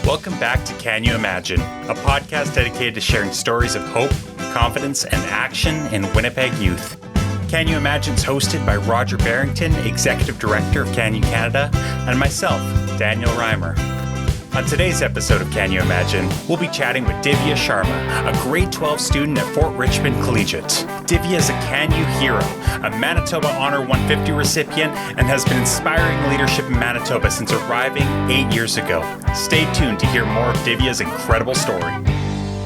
Welcome back to CanU Imagine, a podcast dedicated to sharing stories of hope, confidence, and action in Winnipeg youth. CanU Imagine is hosted by Roger Berrington, Executive Director of CanU Canada, and myself, Daniel Reimer. On today's episode of CanU Imagine, we'll be chatting with Divya Sharma, a grade 12 student at Fort Richmond Collegiate. Divya is a CanU hero, a Manitoba Honor 150 recipient, and has been inspiring leadership in Manitoba since arriving 8 years ago. Stay tuned to hear more of Divya's incredible story.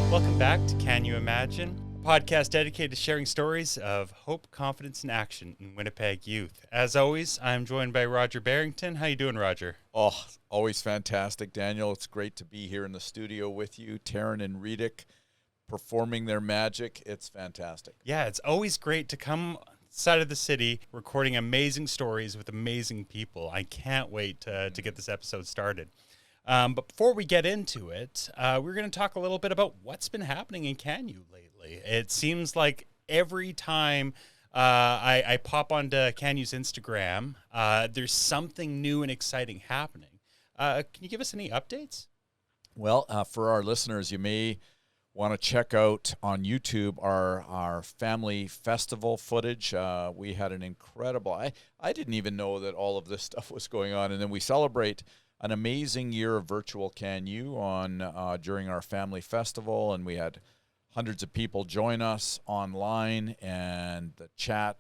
Welcome back to CanU Imagine, a podcast dedicated to sharing stories of hope, confidence, and action in Winnipeg youth. As always, I'm joined by Roger Berrington. How you doing, Roger? Oh, always fantastic, Daniel. It's great to be here in the studio with you. Tarun and Reetik performing their magic. It's fantastic. Yeah, it's always great to come side of the city recording amazing stories with amazing people. I can't wait to get this episode started. But before we get into it, we're going to talk a little bit about what's been happening in CanU lately. It seems like every time I pop onto CanU's Instagram, there's something new and exciting happening. Can you give us any updates? Well, for our listeners, you may want to check out on YouTube our family festival footage. We had an incredible, I didn't even know that all of this stuff was going on. And then we celebrate an amazing year of virtual CanU during our family festival. And we had hundreds of people join us online, and the chat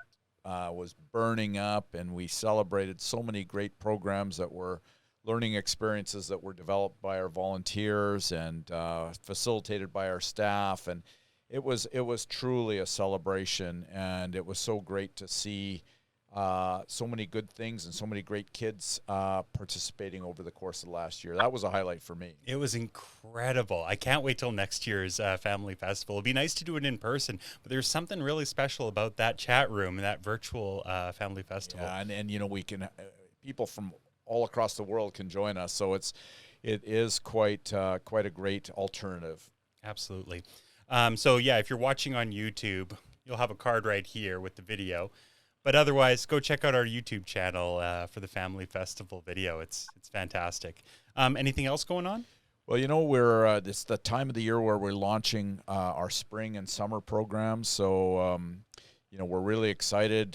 was burning up, and we celebrated so many great programs that were learning experiences that were developed by our volunteers and facilitated by our staff. And it was truly a celebration, and it was so great to see so many good things and so many great kids participating over the course of the last year. That was a highlight for me. It was incredible. I can't wait till next year's family festival. It'd be nice to do it in person, but there's something really special about that chat room and that virtual family festival. Yeah, and you know, we can people from all across the world can join us, so it is quite a great alternative. Absolutely. So yeah, if you're watching on YouTube, you'll have a card right here with the video. But otherwise, go check out our YouTube channel for the Family Festival video. It's fantastic. Anything else going on? Well, you know, it's the time of the year where we're launching our spring and summer programs. So, you know, we're really excited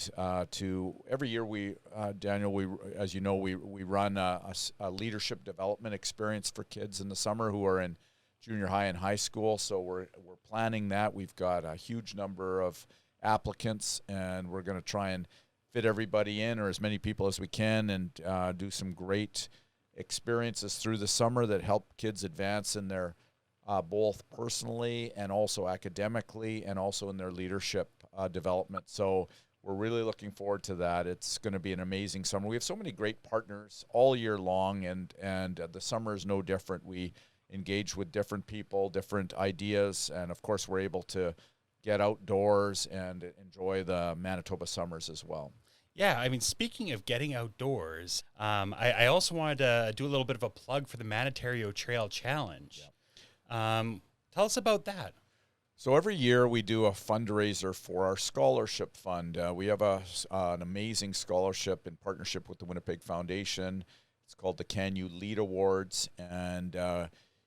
to every year Daniel, as you know, we run a leadership development experience for kids in the summer who are in junior high and high school. So we're planning that. We've got a huge number of applicants, and we're going to try and fit everybody in, or as many people as we can, and do some great experiences through the summer that help kids advance in their both personally and also academically, and also in their leadership development. So we're really looking forward to that. It's going to be an amazing summer. We have so many great partners all year long, and the summer is no different. We engage with different people, different ideas, and of course we're able to get outdoors and enjoy the Manitoba summers as well. Yeah, I mean, speaking of getting outdoors, I also wanted to do a little bit of a plug for the Manitoba Trail Challenge. Yep. Tell us about that. So every year we do a fundraiser for our scholarship fund. We have an amazing scholarship in partnership with the Winnipeg Foundation. It's called the CanU Lead Awards, and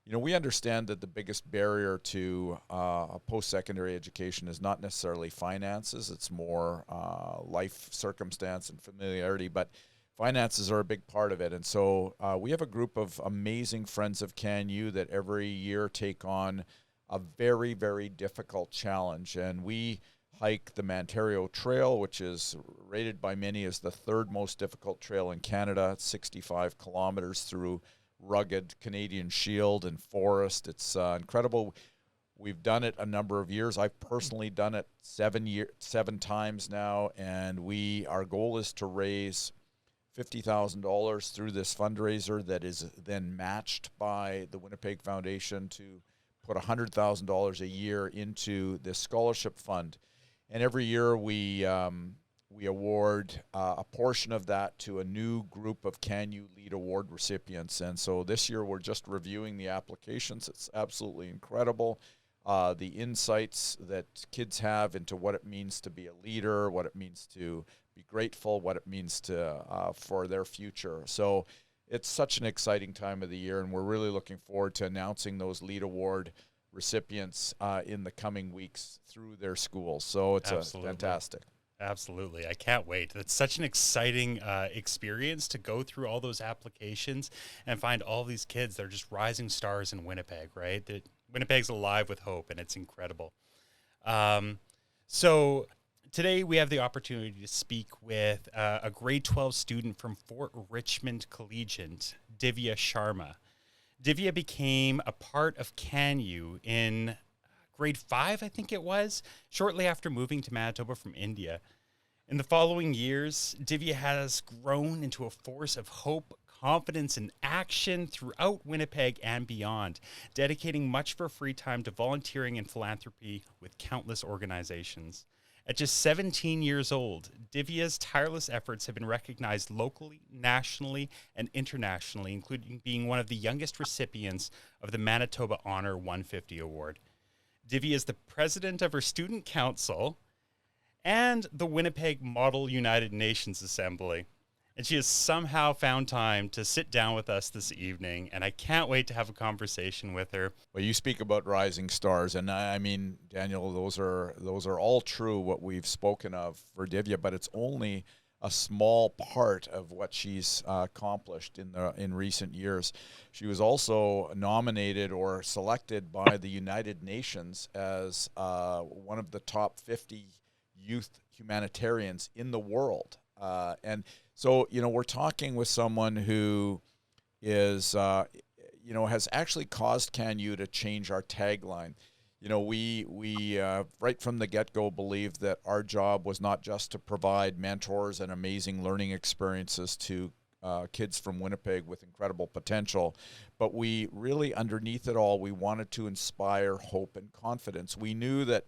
you know, we understand that the biggest barrier to a post-secondary education is not necessarily finances. It's more life circumstance and familiarity, but finances are a big part of it. And so we have a group of amazing friends of CanU that every year take on a very, very difficult challenge. And we hike the Manitoba Trail, which is rated by many as the third most difficult trail in Canada. It's 65 kilometers through rugged Canadian Shield and forest. It's incredible. We've done it a number of years. I've personally done it 7 times now, and our goal is to raise $50,000 through this fundraiser that is then matched by the Winnipeg Foundation to put $100,000 a year into this scholarship fund. And every year we award a portion of that to a new group of CanU Lead Award recipients. And so this year we're just reviewing the applications. It's absolutely incredible. The insights that kids have into what it means to be a leader, what it means to be grateful, what it means to for their future. So it's such an exciting time of the year, and we're really looking forward to announcing those LEAD Award recipients in the coming weeks through their schools. So it's fantastic. Absolutely. I can't wait. It's such an exciting experience to go through all those applications and find all these kids that are just rising stars in Winnipeg, right? Winnipeg's alive with hope, and it's incredible. So today we have the opportunity to speak with a grade 12 student from Fort Richmond Collegiate, Divya Sharma. Divya became a part of CanU in grade 5, I think it was, shortly after moving to Manitoba from India. In the following years, Divya has grown into a force of hope, confidence, and action throughout Winnipeg and beyond, dedicating much of her free time to volunteering and philanthropy with countless organizations. At just 17 years old, Divya's tireless efforts have been recognized locally, nationally, and internationally, including being one of the youngest recipients of the Manitoba Honor 150 Award. Divya is the president of her student council and the Winnipeg Model United Nations Assembly. And she has somehow found time to sit down with us this evening, and I can't wait to have a conversation with her. Well, you speak about rising stars, and I mean, Daniel, those are all true, what we've spoken of for Divya, but it's only a small part of what she's accomplished in recent years. She was also nominated or selected by the United Nations as one of the top 50 youth humanitarians in the world. And so, we're talking with someone who is, has actually caused CanU to change our tagline. We right from the get-go believed that our job was not just to provide mentors and amazing learning experiences to kids from Winnipeg with incredible potential, but we really, underneath it all, we wanted to inspire hope and confidence. We knew that,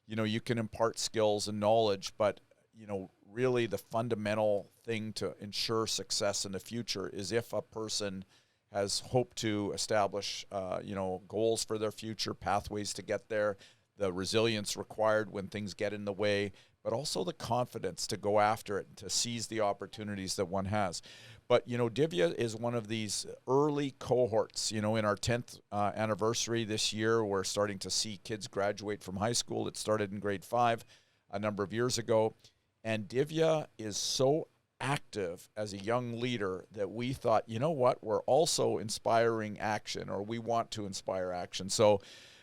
you can impart skills and knowledge, but, really the fundamental thing to ensure success in the future is if a person has hope to establish, goals for their future, pathways to get there, the resilience required when things get in the way, but also the confidence to go after it and to seize the opportunities that one has. But, Divya is one of these early cohorts. In our 10th anniversary this year, we're starting to see kids graduate from high school. It started in grade 5 a number of years ago. And Divya is so active as a young leader that we thought, we're also inspiring action, or we want to inspire action. So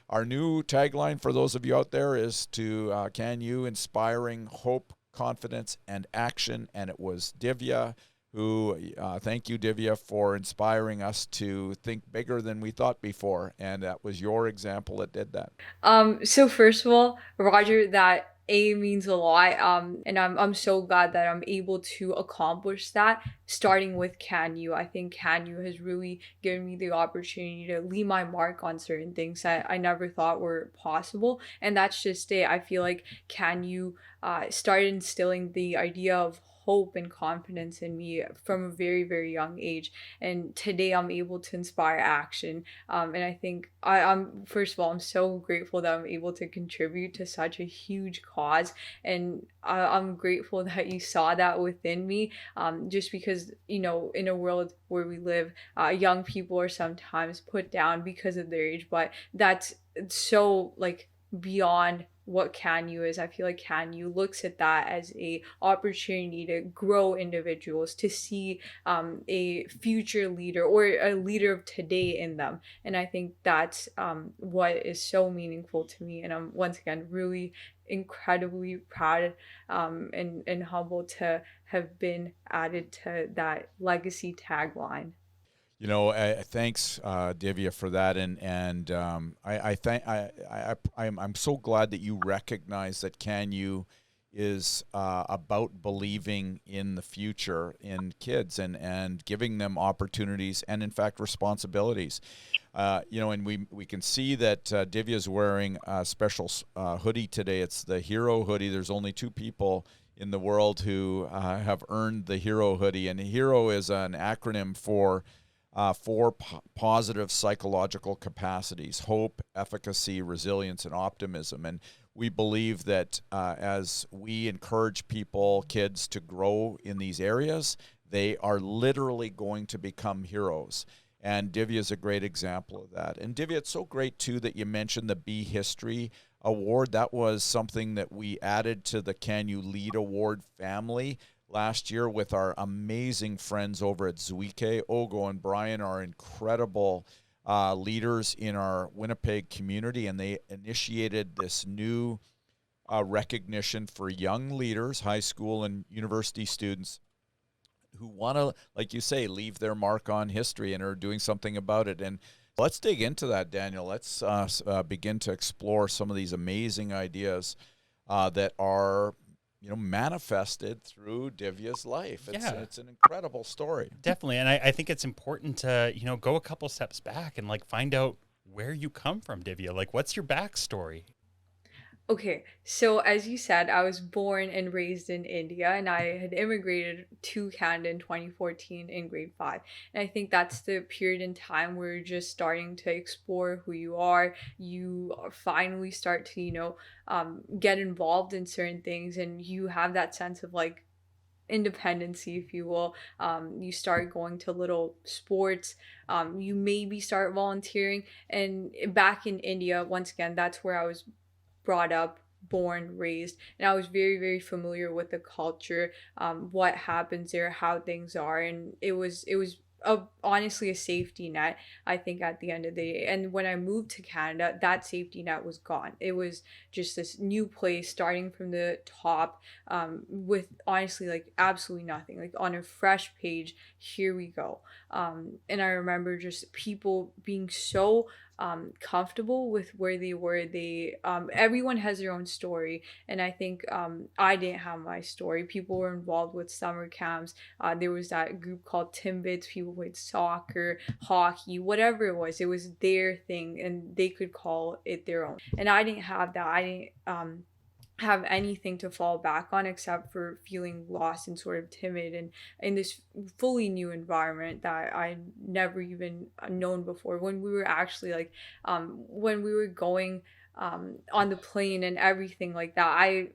our new tagline for those of you out there is to CanU, inspiring hope, confidence, and action. And it was Divya who, thank you, Divya, for inspiring us to think bigger than we thought before. And that was your example that did that. So first of all, Roger, that means a lot, and I'm so glad that I'm able to accomplish that, starting with CanU. I think CanU has really given me the opportunity to leave my mark on certain things that I never thought were possible, and that's just it. I feel like CanU started instilling the idea of hope and confidence in me from a very, very young age, and today I'm able to inspire action, and I think I'm first of all, I'm so grateful that I'm able to contribute to such a huge cause, and I'm grateful that you saw that within me, just because in a world where we live, young people are sometimes put down because of their age, but that's so beyond what CanU is. I feel like CanU looks at that as a opportunity to grow individuals, to see a future leader or a leader of today in them. And I think that's what is so meaningful to me. And I'm once again really incredibly proud and humbled to have been added to that legacy tagline. Thanks, Divya, for that, and I'm so glad that you recognize that CanU is about believing in the future in kids and giving them opportunities and, in fact, responsibilities. And we can see that Divya is wearing a special hoodie today. It's the Hero hoodie. There's only 2 people in the world who have earned the Hero hoodie, and Hero is an acronym for 4 positive psychological capacities: hope, efficacy, resilience, and optimism. And we believe that as we encourage people, kids, to grow in these areas, they are literally going to become heroes. And Divya is a great example of that. And Divya, it's so great too that you mentioned the Be History Award. That was something that we added to the CanU Lead Award family last year with our amazing friends over at Zwieke. Ogo and Brian are incredible leaders in our Winnipeg community, and they initiated this new recognition for young leaders, high school and university students who want to, like you say, leave their mark on history and are doing something about it. And let's dig into that, Daniel. Let's begin to explore some of these amazing ideas that are, manifested through Divya's life. It's an incredible story. Definitely. And I think it's important to, go a couple steps back and find out where you come from, Divya. What's your backstory? Okay, so as you said, I was born and raised in India, and I had immigrated to Canada in 2014 in grade 5. And I think that's the period in time where you're just starting to explore who you are. You finally start to, get involved in certain things, and you have that sense of independency, if you will. You start going to little sports. You maybe start volunteering. And back in India, once again, that's where I was brought up, born, raised, and I was very, very familiar with the culture, what happens there, how things are, and it was honestly a safety net, I think, at the end of the day. And when I moved to Canada, that safety net was gone. It was just this new place, starting from the top, with honestly absolutely nothing, on a fresh page. Here we go. And I remember just people being so comfortable with where they were. They everyone has their own story, and I think I didn't have my story. People were involved with summer camps. There was that group called Timbits. People played soccer, hockey, whatever it was. It was their thing, and they could call it their own. And I didn't have that. I didn't have anything to fall back on except for feeling lost and sort of timid and in this fully new environment that I never even known before. When we were actually when we were going on the plane and everything like that,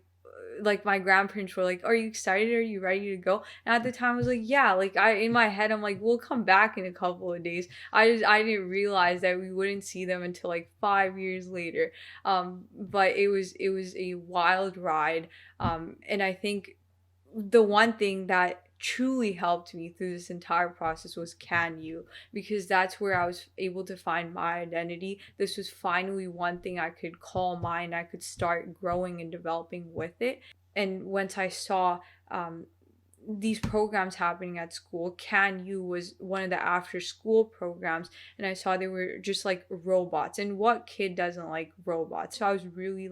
my grandparents were like, "Are you excited? Are you ready to go?" And at the time I was like, "Yeah." In my head I'm like, "We'll come back in a couple of days." I didn't realize that we wouldn't see them until 5 years later. But it was a wild ride. And I think the one thing that truly helped me through this entire process was CanU, because that's where I was able to find my identity. This was finally one thing I could call mine. I could start growing and developing with it. And once I saw these programs happening at school, CanU was one of the after school programs, and I saw they were just robots, and what kid doesn't like robots? So I was really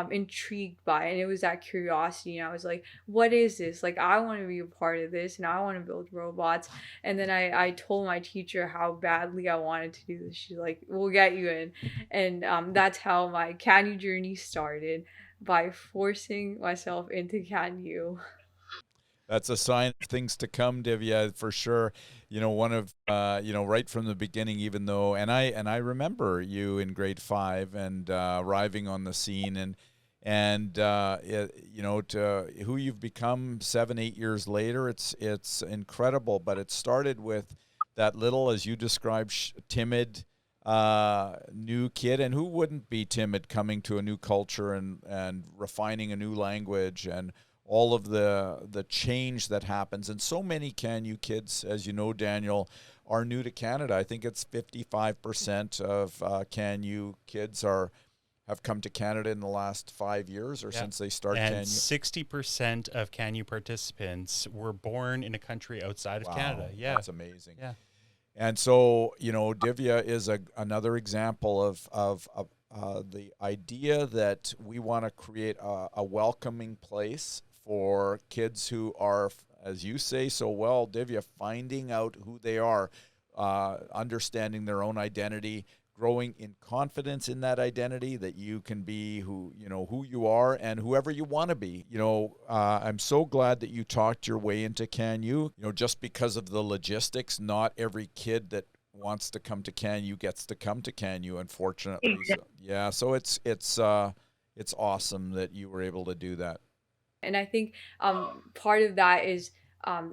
intrigued by it, and it was that curiosity, and I was like, what is this? I want to be a part of this, and I want to build robots. And then I told my teacher how badly I wanted to do this. She's like, "We'll get you in." And that's how my CanU journey started, by forcing myself into CanU. That's a sign of things to come, Divya, for sure. One of right from the beginning, even though, and I remember you in grade 5 and arriving on the scene, and to who you've become 7-8 years later. It's incredible. But it started with that little, as you described, timid new kid, and who wouldn't be timid coming to a new culture and refining a new language and all of the change that happens. And so many CanU kids, as you know, Daniel, are new to Canada. I think it's 55% of CanU kids have come to Canada in the last 5 years or since they started CanU. And 60% of CanU participants were born in a country outside of Canada. Yeah, that's amazing. Yeah. And so, Divya is another example of the idea that we want to create a welcoming place for kids who are, as you say so well, Divya, finding out who they are, understanding their own identity, growing in confidence in that identity, that you can be who you are and whoever you want to be. I'm so glad that you talked your way into CanU. Just because of the logistics, not every kid that wants to come to CanU gets to come to CanU, unfortunately. So it's awesome that you were able to do that. And I think part of that is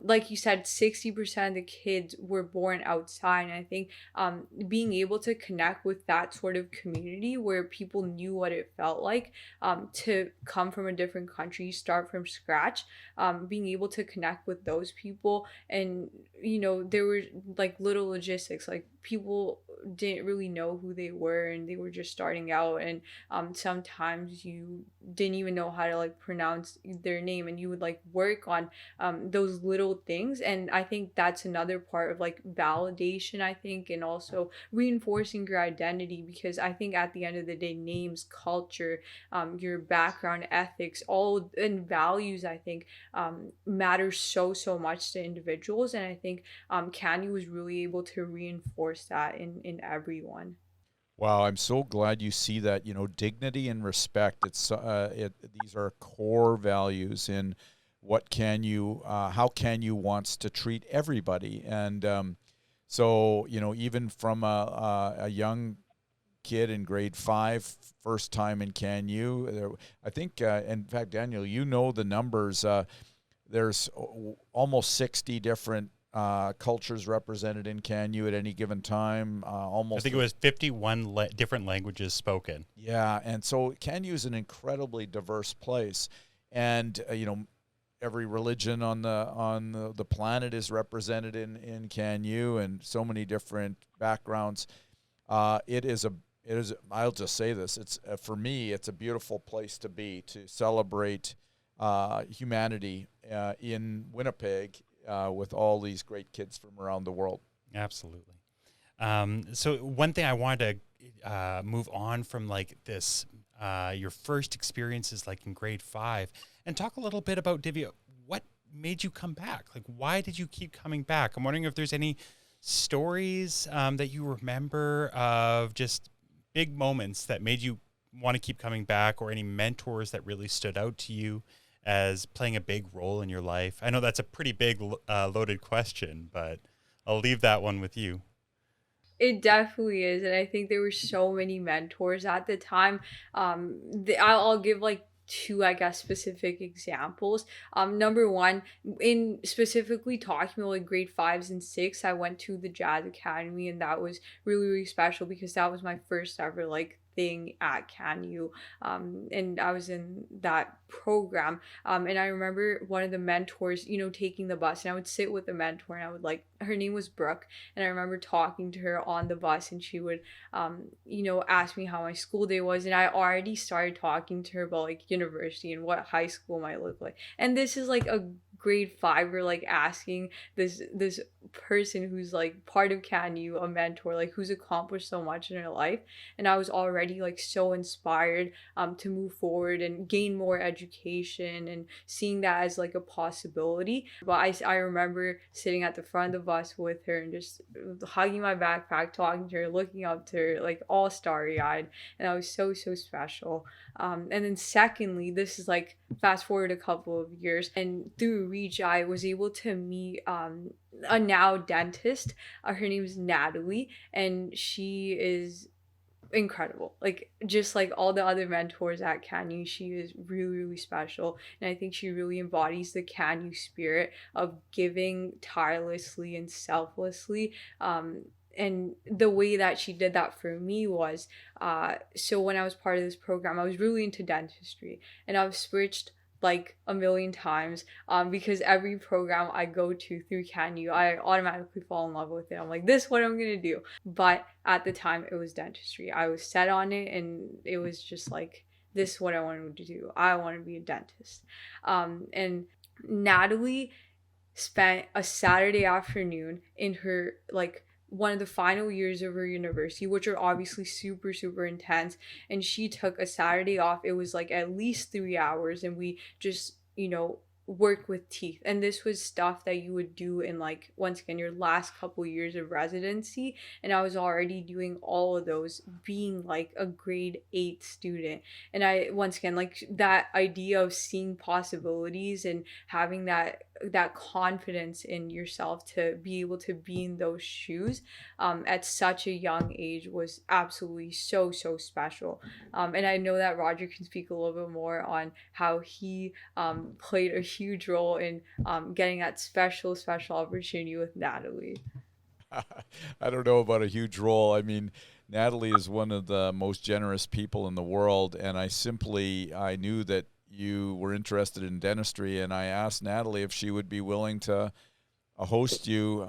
like you said, 60% of the kids were born outside. And I think being able to connect with that sort of community where people knew what it felt like to come from a different country, start from scratch, being able to connect with those people. And, you know, there were like little logistics, like people didn't really know who they were and they were just starting out. And sometimes you didn't even know how to like pronounce their name, and you would like work on those little things. And I think that's another part of like validation, I think, and also reinforcing your identity, because I think at the end of the day, names, culture, your background, ethics, all and values, I think matter so much to individuals. And I think CanU was really able to reinforce that in everyone. Wow, I'm so glad you see that. You know, dignity and respect. These are core values in what how CanU wants to treat everybody. And so, you know, even from a young kid in grade 5, first time in CanU, I think, in fact, Daniel, you know the numbers. There's almost 60 different cultures represented in CanU at any given time. I think it was 51 different languages spoken. Yeah, and so CanU is an incredibly diverse place, and you know, every religion on the planet is represented in CanU, and so many different backgrounds. It is I'll just say this. It's for me, it's a beautiful place to be, to celebrate humanity in Winnipeg with all these great kids from around the world. Absolutely. So one thing I wanted to move on from like this, your first experiences like in grade 5, and talk a little bit about, Divya, what made you come back? Like, why did you keep coming back? I'm wondering if there's any stories that you remember of just big moments that made you want to keep coming back, or any mentors that really stood out to you as playing a big role in your life. I know that's a pretty big loaded question, but I'll leave that one with you. It definitely is, and I think there were so many mentors at the time. I'll give like two, I guess, specific examples. Number one, in specifically talking about like grade 5s and 6, I went to the Jazz Academy, and that was really special because that was my first ever like thing at CanU, and I was in that program, and I remember one of the mentors, you know, taking the bus, and I would sit with the mentor, and I would like, her name was Brooke, and I remember talking to her on the bus, and she would you know, ask me how my school day was, and I already started talking to her about like university and what high school might look like. And this is like a grade 5, we're like asking this person who's like part of CanU, a mentor, like who's accomplished so much in her life, and I was already like so inspired to move forward and gain more education and seeing that as like a possibility. But I remember sitting at the front of the bus with her and just hugging my backpack, talking to her, looking up to her, like all starry-eyed, and that was so special. And then secondly, this is like fast forward a couple of years, and through Reach I was able to meet a now dentist. Her name is Natalie, and she is incredible. Like just like all the other mentors at CanU, she is really special, and I think she really embodies the CanU spirit of giving tirelessly and selflessly. And the way that she did that for me was, so when I was part of this program, I was really into dentistry, and I've switched like a million times, because every program I go to through CanU, I automatically fall in love with it. I'm like, this is what I'm gonna do. But at the time, it was dentistry. I was set on it, and it was just like, this is what I wanted to do. I want to be a dentist. And Natalie spent a Saturday afternoon in her like one of the final years of her university, which are obviously super intense, and she took a Saturday off. It was like at least 3 hours, and we just, you know, work with teeth. And this was stuff that you would do in like, once again, your last couple years of residency, and I was already doing all of those being like a grade 8 student. And I, once again, like that idea of seeing possibilities and having that that confidence in yourself to be able to be in those shoes at such a young age was absolutely so special. And I know that Roger can speak a little bit more on how he played a huge role in getting that special opportunity with Natalie. I don't know about a huge role. I mean, Natalie is one of the most generous people in the world, and I knew that you were interested in dentistry, and I asked Natalie if she would be willing to host you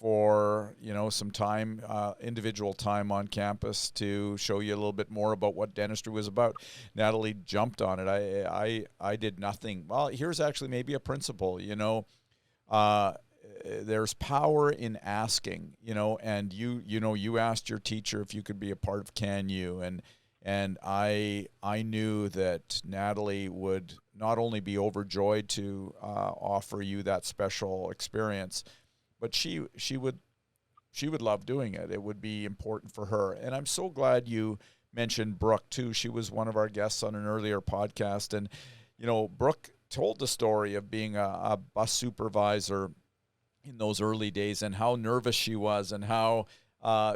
for some time, individual time on campus to show you a little bit more about what dentistry was about. Natalie jumped on it. I did nothing. Well, here's actually maybe a principle. There's power in asking. And you asked your teacher if you could be a part of CanU, and I knew that Natalie would not only be overjoyed to offer you that special experience, but she would love doing it. It would be important for her. And I'm so glad you mentioned Brooke too. She was one of our guests on an earlier podcast, and Brooke told the story of being a bus supervisor in those early days and how nervous she was and how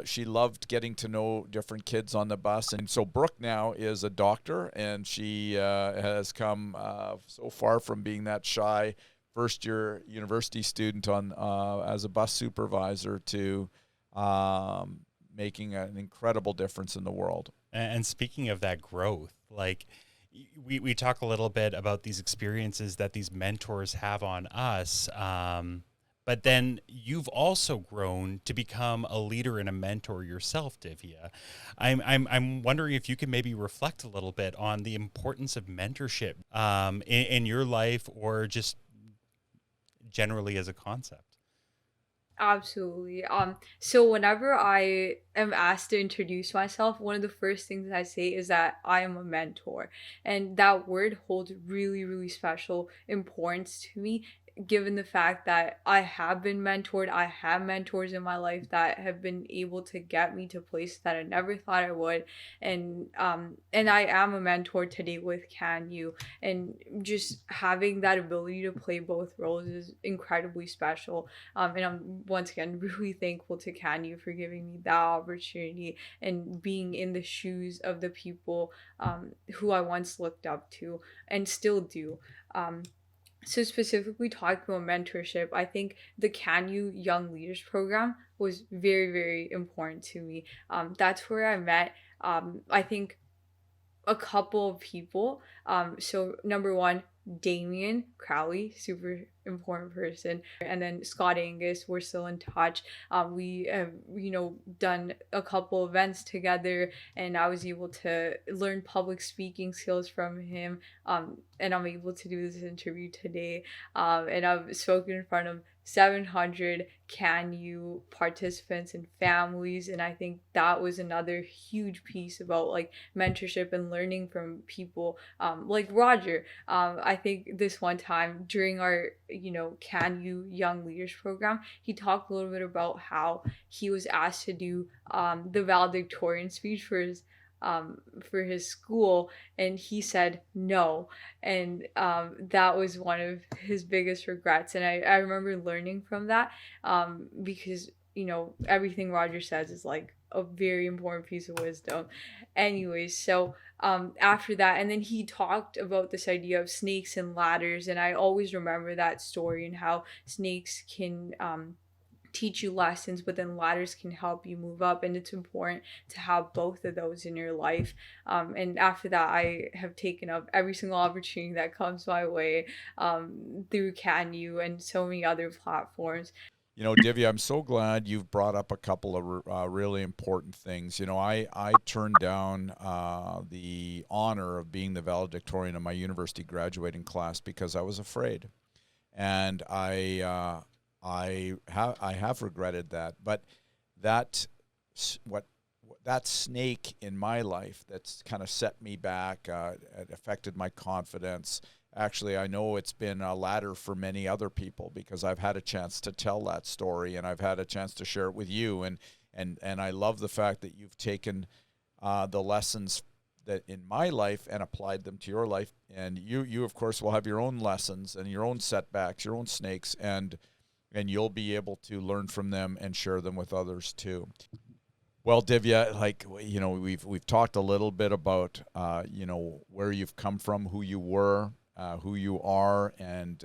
she loved getting to know different kids on the bus. And so Brooke now is a doctor, and she has come so far from being that shy first-year university student on as a bus supervisor to making an incredible difference in the world. And speaking of that growth, like we talk a little bit about these experiences that these mentors have on us. But then you've also grown to become a leader and a mentor yourself, Divya. I'm wondering if you can maybe reflect a little bit on the importance of mentorship in your life, or just generally as a concept. Absolutely. So whenever I am asked to introduce myself, one of the first things I say is that I am a mentor. And that word holds really special importance to me, given the fact that I have been mentored. I have mentors in my life that have been able to get me to places that I never thought I would. And I am a mentor today with CanU, and just having that ability to play both roles is incredibly special. And I'm once again really thankful to CanU for giving me that opportunity and being in the shoes of the people who I once looked up to and still do. So specifically talking about mentorship, I think the CanU Young Leaders Program was very important to me. That's where I met, I think, a couple of people. So number one, Damien Crowley, super important person, and then Scott Angus, we're still in touch. We have done a couple events together, and I was able to learn public speaking skills from him, and I'm able to do this interview today, and I've spoken in front of 700 CanU participants and families, and I think that was another huge piece about like mentorship and learning from people like Roger. I think this one time during our CanU Young Leaders Program, he talked a little bit about how he was asked to do the valedictorian speech for his school, and he said no, and that was one of his biggest regrets. And I remember learning from that, because everything Roger says is like a very important piece of wisdom. Anyways, so after that, and then he talked about this idea of snakes and ladders, and I always remember that story and how snakes can teach you lessons, but then ladders can help you move up, and it's important to have both of those in your life. And after that, I have taken up every single opportunity that comes my way through CanU and so many other platforms. Divya, I'm so glad you've brought up a couple of really important things. I turned down the honor of being the valedictorian of my university graduating class because I was afraid, and I have regretted that. But that snake in my life that's kind of set me back, it affected my confidence. Actually, I know it's been a ladder for many other people because I've had a chance to tell that story, and I've had a chance to share it with you. And I love the fact that you've taken the lessons that in my life and applied them to your life. And you of course will have your own lessons and your own setbacks, your own snakes, and you'll be able to learn from them and share them with others too. Well, Divya, like, we've talked a little bit about where you've come from, who you were, who you are, and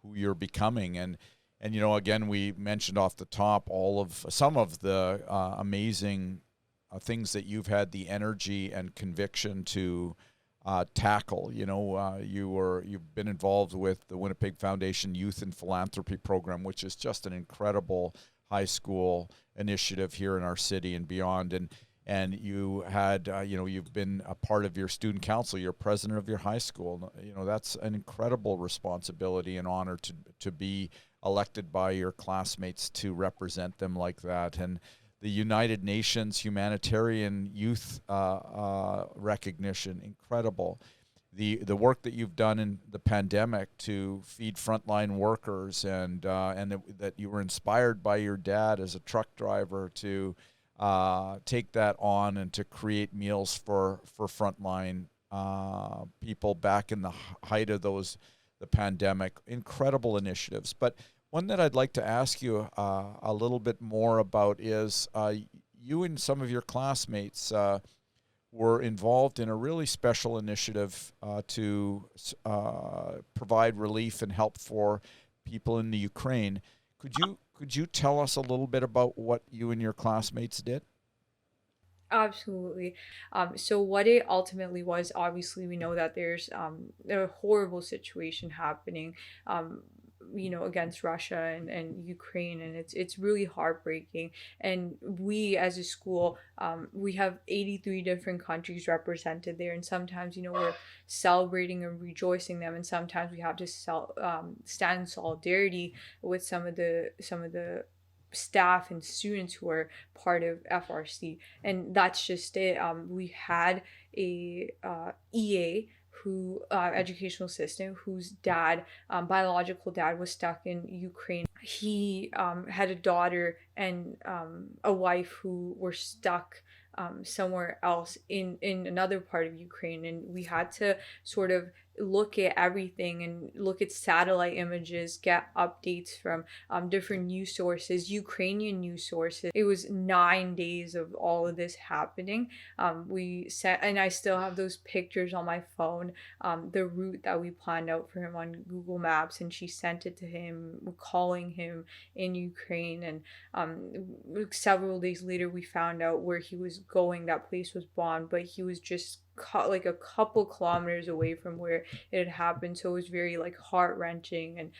who you're becoming, and again, we mentioned off the top some of the amazing things that you've had the energy and conviction to tackle. You've been involved with the Winnipeg Foundation Youth and Philanthropy Program, which is just an incredible high school initiative here in our city and beyond. And you had, you've been a part of your student council. You're president of your high school. That's an incredible responsibility and honor to be elected by your classmates to represent them like that. And the United Nations Humanitarian Youth recognition, incredible. The work that you've done in the pandemic to feed frontline workers, and that you were inspired by your dad as a truck driver to take that on and to create meals for frontline people back in the height of the pandemic. Incredible initiatives. But one that I'd like to ask you a little bit more about is you and some of your classmates were involved in a really special initiative to provide relief and help for people in the Ukraine. Could you tell us a little bit about what you and your classmates did? Absolutely. So what it ultimately was, obviously, we know that there's a horrible situation happening, against Russia and Ukraine, and it's really heartbreaking. And we, as a school, we have 83 different countries represented there, and sometimes, we're celebrating and rejoicing them, and sometimes we have to stand in solidarity with some of the staff and students who are part of FRC, and that's just it. We had a EA who educational assistant whose biological dad was stuck in Ukraine. He had a daughter and a wife who were stuck somewhere else in another part of Ukraine, and we had to sort of look at everything and look at satellite images, get updates from different news sources, Ukrainian news sources. It was 9 days of all of this happening. And I still have those pictures on my phone, the route that we planned out for him on Google Maps, and she sent it to him, calling him in Ukraine. And several days later, we found out where he was going. That place was bombed, but he was just like a couple kilometers away from where it had happened. So it was very like heart-wrenching, and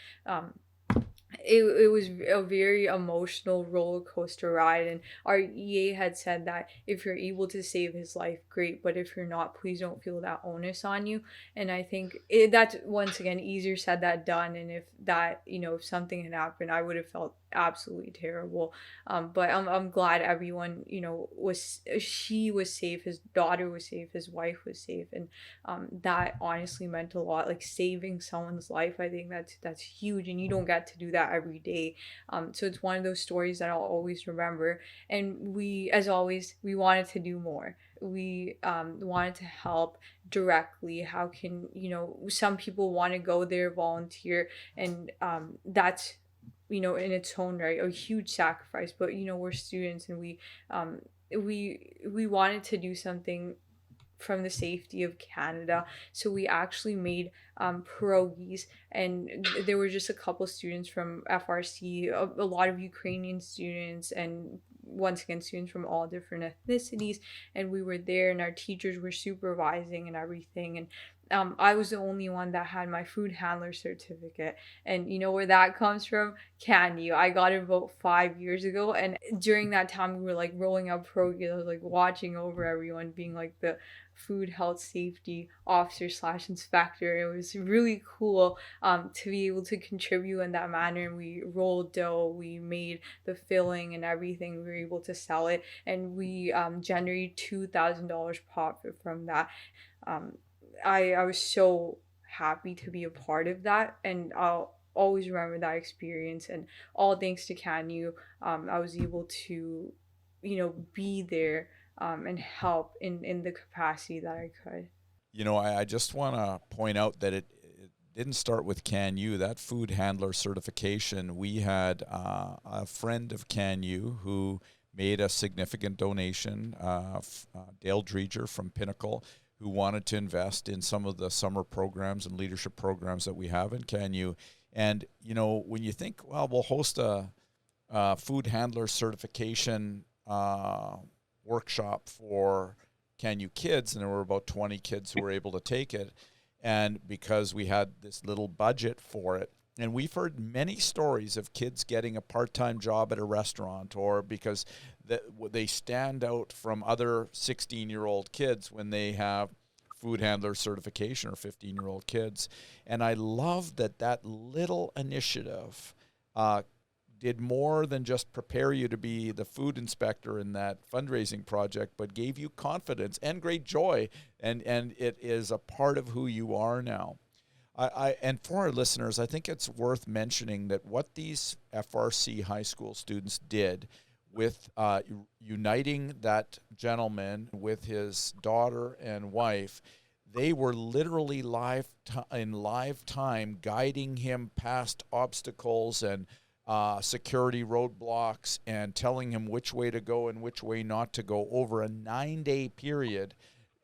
it was a very emotional roller coaster ride. And our EA had said that if you're able to save his life, great, but if you're not, please don't feel that onus on you. And I think that's, once again, easier said than done. And if something had happened, I would have felt absolutely terrible. But I'm glad everyone, she was safe, his daughter was safe, his wife was safe, and that honestly meant a lot. Like, saving someone's life, I think that's huge, and you don't get to do that every day. So it's one of those stories that I'll always remember. And we, as always, we wanted to do more. We wanted to help directly. How can, some people want to go there, volunteer, and that's, in its own right, a huge sacrifice. But we're students, and we wanted to do something from the safety of Canada. So we actually made pierogies, and there were just a couple students from FRC, a lot of Ukrainian students, and once again, students from all different ethnicities. And we were there, and our teachers were supervising and everything. And I was the only one that had my food handler certificate. And you know where that comes from? CanU. I got it about 5 years ago. And during that time, we were like rolling out programs, like watching over everyone, being like the food health safety officer / inspector. It was really cool to be able to contribute in that manner. And we rolled dough, we made the filling and everything. We were able to sell it, and we generated $2,000 profit from that. I was so happy to be a part of that, and I'll always remember that experience. And all thanks to CanU, I was able to, be there and help in the capacity that I could. You know, I just want to point out that it didn't start with CanU. That food handler certification, we had a friend of CanU who made a significant donation, Dale Dreger from Pinnacle, who wanted to invest in some of the summer programs and leadership programs that we have in CanU. And, you know, when you think, well, we'll host a food handler certification workshop for CanU kids, and there were about 20 kids who were able to take it, and because we had this little budget for it. And we've heard many stories of kids getting a part-time job at a restaurant, or because they stand out from other 16-year-old kids when they have food handler certification, or 15-year-old kids. And I love that little initiative did more than just prepare you to be the food inspector in that fundraising project, but gave you confidence and great joy, and it is a part of who you are now. And for our listeners, I think it's worth mentioning that what these FRC high school students did with uniting that gentleman with his daughter and wife, they were literally in live time guiding him past obstacles and security roadblocks, and telling him which way to go and which way not to go over a 9-day period,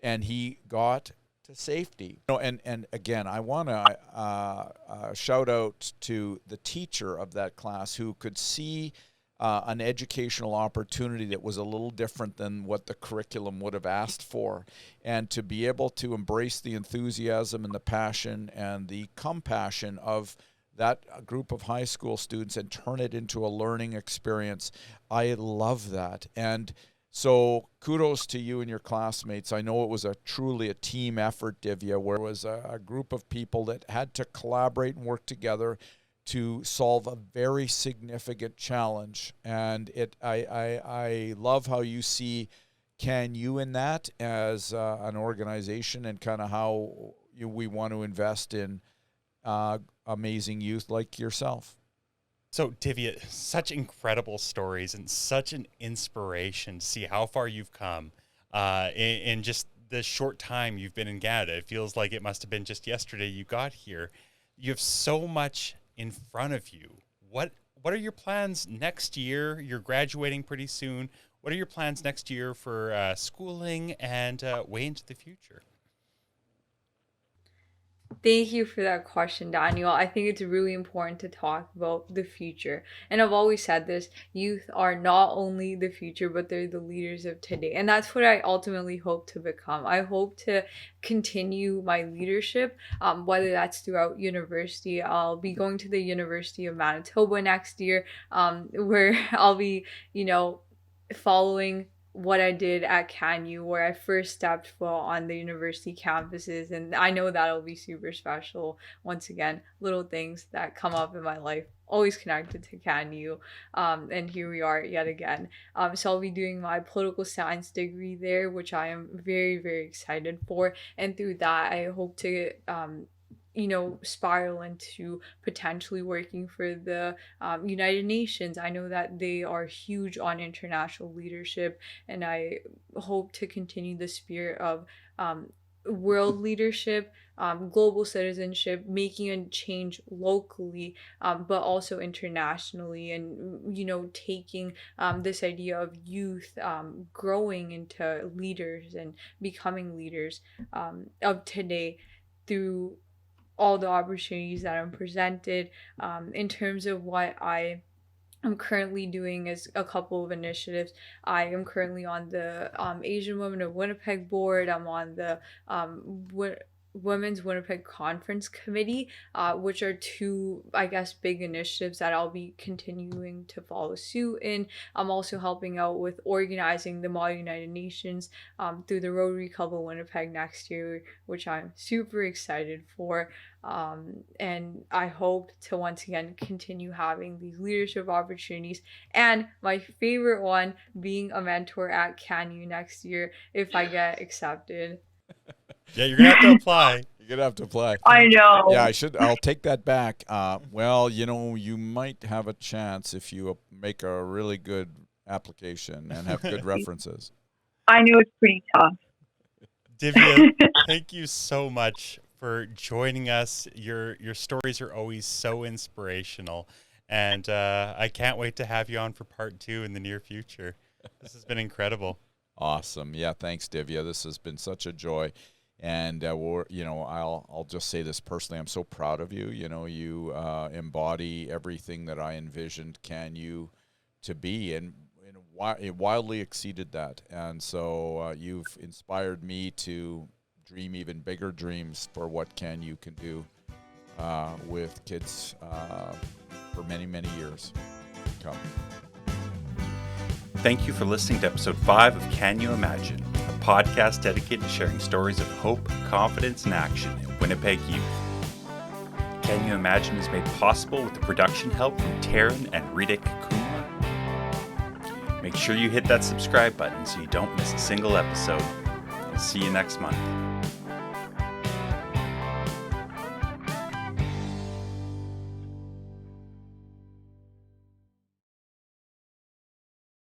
and he got to safety. You know, and again, I want to shout out to the teacher of that class who could see an educational opportunity that was a little different than what the curriculum would have asked for, and to be able to embrace the enthusiasm and the passion and the compassion of that group of high school students and turn it into a learning experience. I love that. And so kudos to you and your classmates. I know it was truly a team effort, Divya, where it was a group of people that had to collaborate and work together to solve a very significant challenge. And I love how you see CanU in that as an organization, and kind of how we want to invest in amazing youth like yourself. So, Divya, such incredible stories and such an inspiration to see how far you've come in just the short time you've been in Canada. It feels like it must have been just yesterday you got here. You have so much in front of you. What are your plans next year? You're graduating pretty soon. What are your plans next year for schooling and way into the future? Thank you for that question, Daniel. I think it's really important to talk about the future. And I've always said this, youth are not only the future, but they're the leaders of today. And that's what I ultimately hope to become. I hope to continue my leadership, whether that's throughout university. I'll be going to the University of Manitoba next year, where I'll be, following what I did at CanU, where I first stepped foot on the university campuses, and I know that'll be super special. Once again, little things that come up in my life, always connected to CanU, and here we are yet again. So I'll be doing my political science degree there, which I am very, very excited for, and through that, I hope to spiral into potentially working for the United Nations. I know that they are huge on international leadership, and I hope to continue the spirit of world leadership, global citizenship, making a change locally, but also internationally, and taking this idea of youth growing into leaders and becoming leaders of today through all the opportunities that I'm presented. In terms of what I'm currently doing is a couple of initiatives. I am currently on the Asian Women of Winnipeg board. I'm on the Women's Winnipeg Conference Committee, which are two, I guess, big initiatives that I'll be continuing to follow suit in. I'm also helping out with organizing the Model United Nations through the Rotary Club of Winnipeg next year, which I'm super excited for. And I hope to once again continue having these leadership opportunities. And my favorite one, being a mentor at CanU next year if I get accepted. Yeah, you're gonna have to apply. You're gonna have to apply. I know. Yeah, I'll take that back. Well, you might have a chance if you make a really good application and have good references. I knew it's pretty tough. Divya, thank you so much for joining us. Your stories are always so inspirational, and I can't wait to have you on for part 2 in the near future. This has been incredible. Awesome. Yeah, thanks, Divya. This has been such a joy. And I'll just say this personally. I'm so proud of you. You embody everything that I envisioned CanU to be, and it wildly exceeded that. And so you've inspired me to dream even bigger dreams for what CanU can do with kids for many, many years to come. Thank you for listening to episode 5 of CanU Imagine, a podcast dedicated to sharing stories of hope, confidence, and action in Winnipeg youth. CanU Imagine is made possible with the production help from Tarun and Reetik Kumar. Make sure you hit that subscribe button so you don't miss a single episode. I'll see you next month.